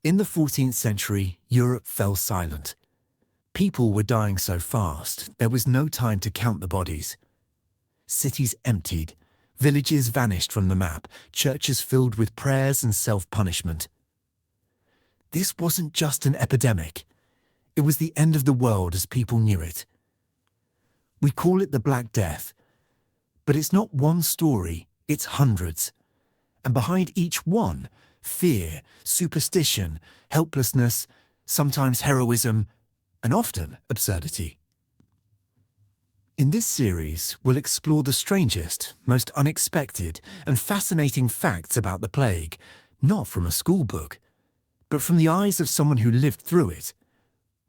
In the 14th century, Europe fell silent. People were dying so fast, there was no time to count the bodies. Cities emptied, villages vanished from the map, churches filled with prayers and self-punishment. This wasn't just an epidemic. It was the end of the world as people knew it. We call it the Black Death, but it's not one story, it's hundreds. And behind each one, fear, superstition, helplessness, sometimes heroism, and often absurdity. In this series, we'll explore the strangest, most unexpected, and fascinating facts about the plague, not from a school book, but from the eyes of someone who lived through it.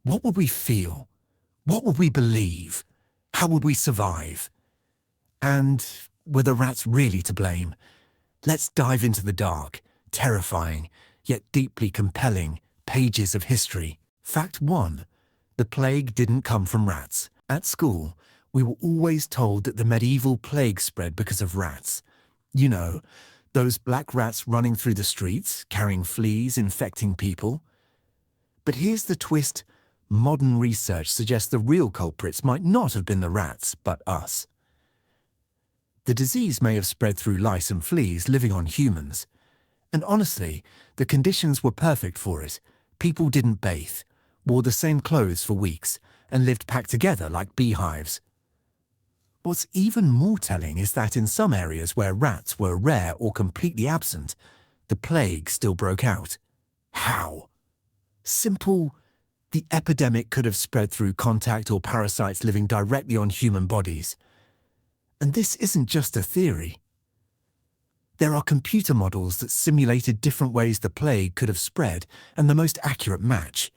What would we feel? What would we believe? How would we survive? And were the rats really to blame? Let's dive into the dark, terrifying, yet deeply compelling pages of history. Fact 1. The plague didn't come from rats. At school, we were always told that the medieval plague spread because of rats. You know, those black rats running through the streets, carrying fleas, infecting people. But here's the twist. Modern research suggests the real culprits might not have been the rats, but us. The disease may have spread through lice and fleas living on humans. And honestly, the conditions were perfect for it. People didn't bathe, wore the same clothes for weeks, and lived packed together like beehives. What's even more telling is that in some areas where rats were rare or completely absent, the plague still broke out. How? Simple. The epidemic could have spread through contact or parasites living directly on human bodies. And this isn't just a theory. There are computer models that simulated different ways the plague could have spread, and the most accurate match.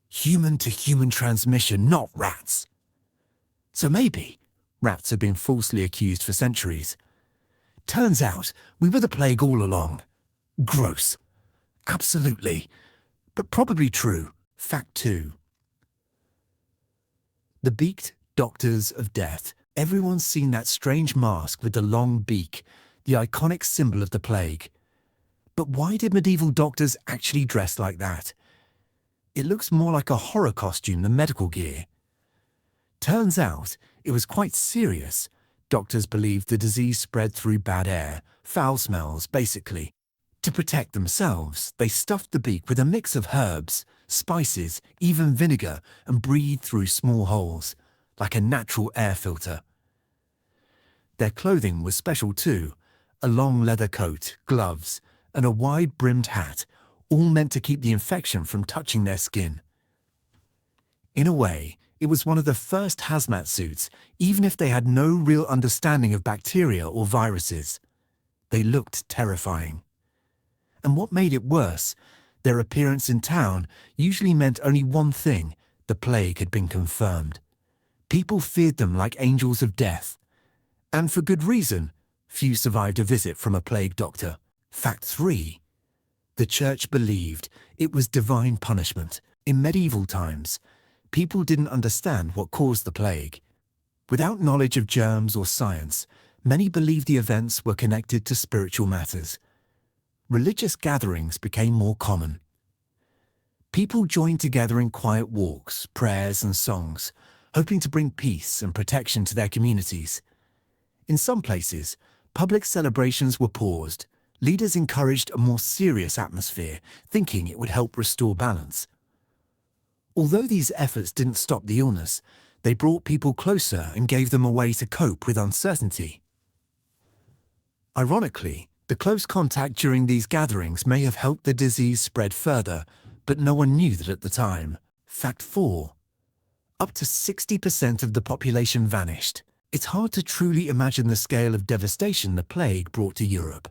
Human-to-human transmission, not rats. So maybe rats have been falsely accused for centuries. Turns out we were the plague all along. Gross. Absolutely. But probably true. Fact 2. The beaked doctors of death. Everyone's seen that strange mask with the long beak, the iconic symbol of the plague. But why did medieval doctors actually dress like that? It looks more like a horror costume than medical gear. Turns out it was quite serious. Doctors believed the disease spread through bad air, foul smells, basically. To protect themselves, they stuffed the beak with a mix of herbs, spices, even vinegar, and breathed through small holes, like a natural air filter. Their clothing was special too, a long leather coat, gloves, and a wide-brimmed hat, all meant to keep the infection from touching their skin. In a way, it was one of the first hazmat suits, even if they had no real understanding of bacteria or viruses. They looked terrifying. And what made it worse, their appearance in town usually meant only one thing: the plague had been confirmed. People feared them like angels of death. And for good reason. Few survived a visit from a plague doctor. Fact 3. The church believed it was divine punishment. In medieval times, people didn't understand what caused the plague. Without knowledge of germs or science, many believed the events were connected to spiritual matters. Religious gatherings became more common. People joined together in quiet walks, prayers and songs, hoping to bring peace and protection to their communities. In some places, public celebrations were paused. Leaders encouraged a more serious atmosphere, thinking it would help restore balance. Although these efforts didn't stop the illness, they brought people closer and gave them a way to cope with uncertainty. Ironically, the close contact during these gatherings may have helped the disease spread further, but no one knew that at the time. Fact 4. Up to 60% of the population vanished. It's hard to truly imagine the scale of devastation the plague brought to Europe.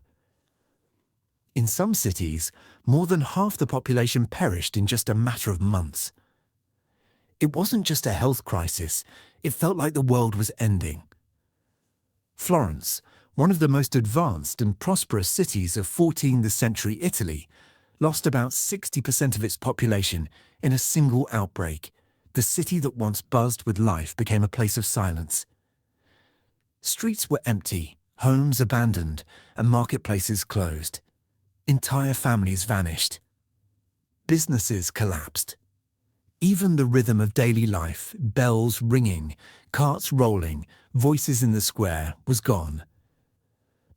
In some cities, more than half the population perished in just a matter of months. It wasn't just a health crisis, it felt like the world was ending. Florence, one of the most advanced and prosperous cities of 14th century Italy, lost about 60% of its population in a single outbreak. The city that once buzzed with life became a place of silence. Streets were empty, homes abandoned, and marketplaces closed. Entire families vanished. Businesses collapsed. Even the rhythm of daily life, bells ringing, carts rolling, voices in the square, was gone.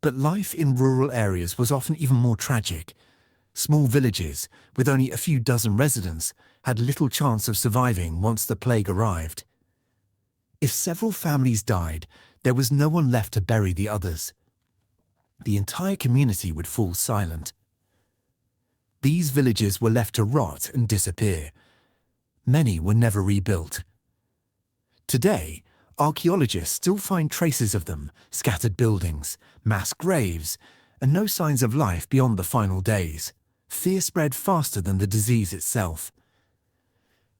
But life in rural areas was often even more tragic. Small villages, with only a few dozen residents, had little chance of surviving once the plague arrived. If several families died, there was no one left to bury the others. The entire community would fall silent. These villages were left to rot and disappear. Many were never rebuilt. Today, archaeologists still find traces of them, scattered buildings, mass graves, and no signs of life beyond the final days. Fear spread faster than the disease itself.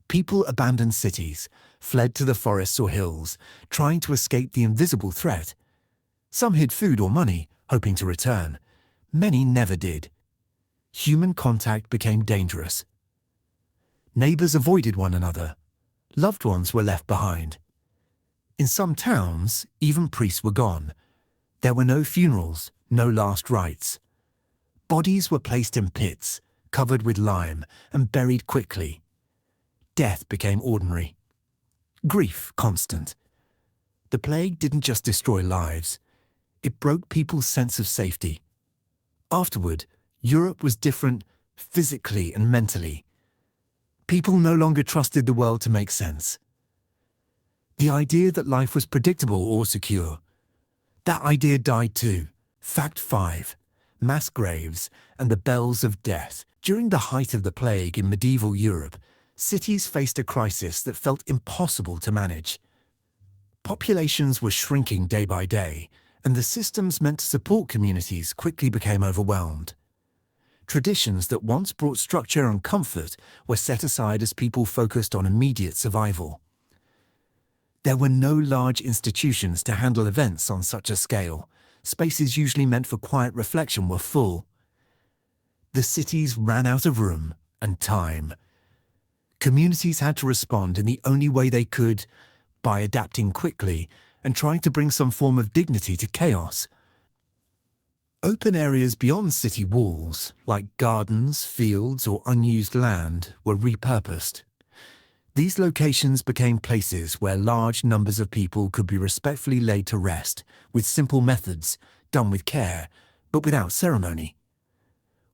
People abandoned cities, fled to the forests or hills, trying to escape the invisible threat. Some hid food or money, hoping to return. Many never did. Human contact became dangerous. Neighbors avoided one another. Loved ones were left behind. In some towns, even priests were gone. There were no funerals, no last rites. Bodies were placed in pits, covered with lime, and buried quickly. Death became ordinary. Grief constant. The plague didn't just destroy lives. It broke people's sense of safety. Afterward, Europe was different physically and mentally. People no longer trusted the world to make sense. The idea that life was predictable or secure, that idea died too. Fact 5. Mass graves and the bells of death. During the height of the plague in medieval Europe, cities faced a crisis that felt impossible to manage. Populations were shrinking day by day, and the systems meant to support communities quickly became overwhelmed. Traditions that once brought structure and comfort were set aside as people focused on immediate survival. There were no large institutions to handle events on such a scale. Spaces usually meant for quiet reflection were full. The cities ran out of room and time. Communities had to respond in the only way they could, by adapting quickly and trying to bring some form of dignity to chaos. Open areas beyond city walls, like gardens, fields, or unused land, were repurposed. These locations became places where large numbers of people could be respectfully laid to rest, with simple methods, done with care, but without ceremony.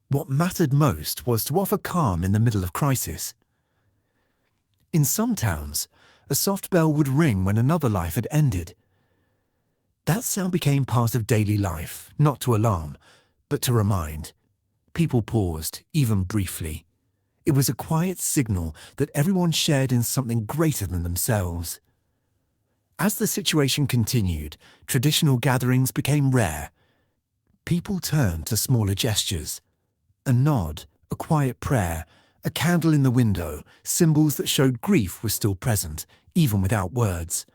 What mattered most was to offer calm in the middle of crisis. In some towns, a soft bell would ring when another life had ended. That sound became part of daily life, not to alarm, but to remind. People paused, even briefly. It was a quiet signal that everyone shared in something greater than themselves. As the situation continued, traditional gatherings became rare. People turned to smaller gestures. A nod, a quiet prayer, a candle in the window, symbols that showed grief was still present, even without words.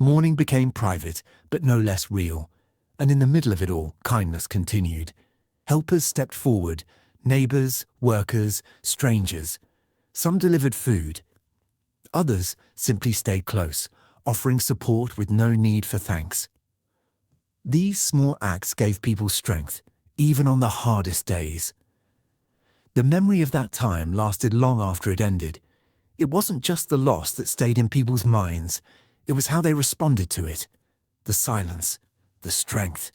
Mourning became private, but no less real. And in the middle of it all, kindness continued. Helpers stepped forward, neighbors, workers, strangers. Some delivered food. Others simply stayed close, offering support with no need for thanks. These small acts gave people strength, even on the hardest days. The memory of that time lasted long after it ended. It wasn't just the loss that stayed in people's minds. It was how they responded to it. The silence, the strength,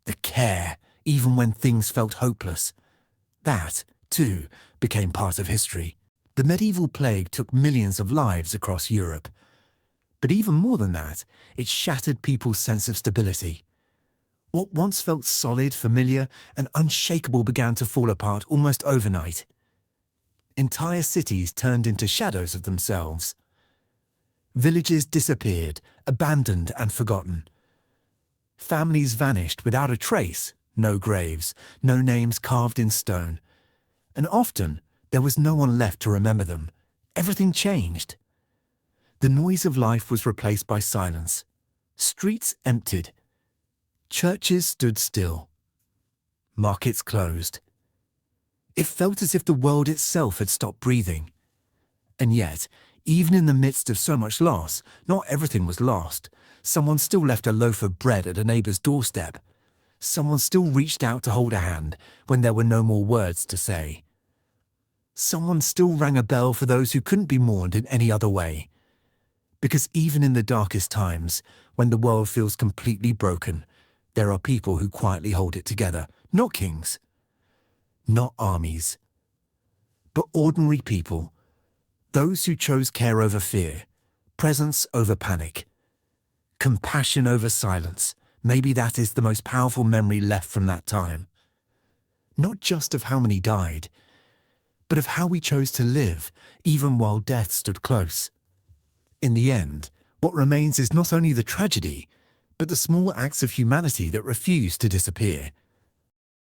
the care, even when things felt hopeless. That, too, became part of history. The medieval plague took millions of lives across Europe. But even more than that, it shattered people's sense of stability. What once felt solid, familiar, and unshakable began to fall apart almost overnight. Entire cities turned into shadows of themselves. Villages disappeared, abandoned and forgotten. Families vanished without a trace, no graves, no names carved in stone. And often, there was no one left to remember them. Everything changed. The noise of life was replaced by silence. Streets emptied. Churches stood still. Markets closed. It felt as if the world itself had stopped breathing. And yet, even in the midst of so much loss, not everything was lost. Someone still left a loaf of bread at a neighbor's doorstep. Someone still reached out to hold a hand when there were no more words to say. someone still rang a bell for those who couldn't be mourned in any other way. Because even in the darkest times, when the world feels completely broken, there are people who quietly hold it together. Not kings, not armies, but ordinary people. Those who chose care over fear, presence over panic, compassion over silence. Maybe that is the most powerful memory left from that time. Not just of how many died, but of how we chose to live, even while death stood close. In the end, what remains is not only the tragedy, but the small acts of humanity that refuse to disappear.